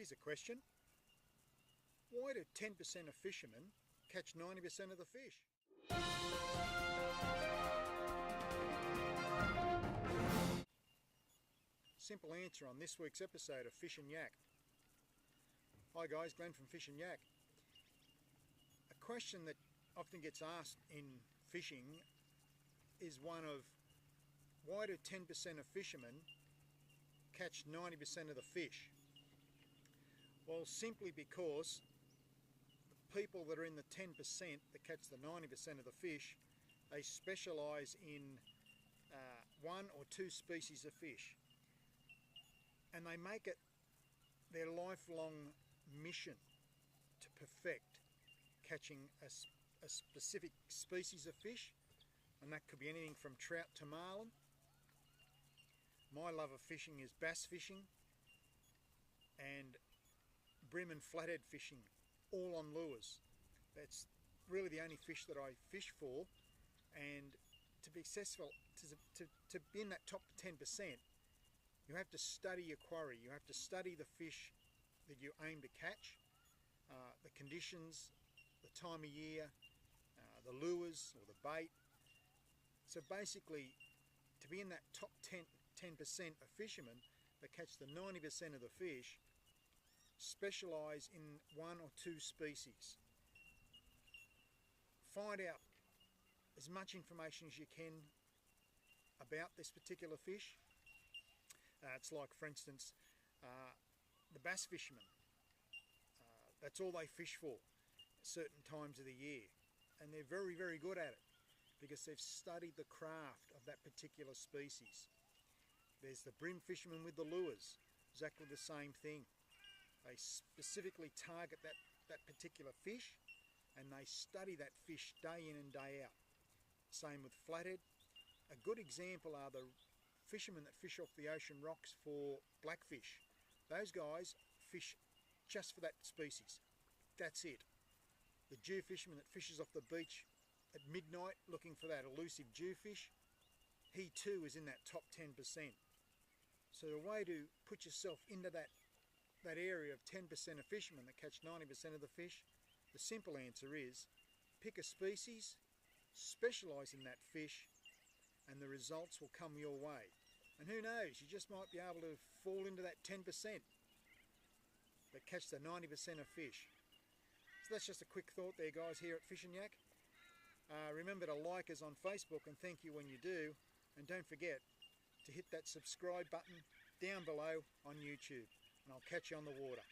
Here's a question. Why do 10% of fishermen catch 90% of the fish? Simple answer on this week's episode of Fish and Yak. Hi guys, Glenn from Fish and Yak. A question that often gets asked in fishing is one of, why do 10% of fishermen catch 90% of the fish? Well, simply because the people that are in the 10% that catch the 90% of the fish, they specialise in one or two species of fish, and they make it their lifelong mission to perfect catching a specific species of fish, and that could be anything from trout to marlin. My love of fishing is bass fishing and brim and flathead fishing, all on lures. That's really the only fish that I fish for, and to be successful, to be in that top 10%, you have to study your quarry, you have to study the fish that you aim to catch, the conditions, the time of year, the lures or the bait. So basically, to be in that top 10% of fishermen that catch the 90% of the fish, specialise in one or two species. Find out as much information as you can about this particular fish. It's like, for instance, the bass fishermen. That's all they fish for at certain times of the year, and they're very, very good at it because they've studied the craft of that particular species. There's the brim fishermen with the lures, exactly the same thing. They specifically target that particular fish, and they study that fish day in and day out. Same with flathead. A good example are the fishermen that fish off the ocean rocks for blackfish. Those guys fish just for that species. That's it. The dew fisherman that fishes off the beach at midnight looking for that elusive dewfish, he too is in that top 10%. So the way to put yourself into that area of 10% of fishermen that catch 90% of the fish, the simple answer is pick a species, specialise in that fish, and the results will come your way. And who knows, you just might be able to fall into that 10% that catch the 90% of fish. So that's just a quick thought there, guys, here at Fish and Yak. Remember to like us on Facebook, and thank you when you do. And don't forget to hit that subscribe button down below on YouTube. And I'll catch you on the water.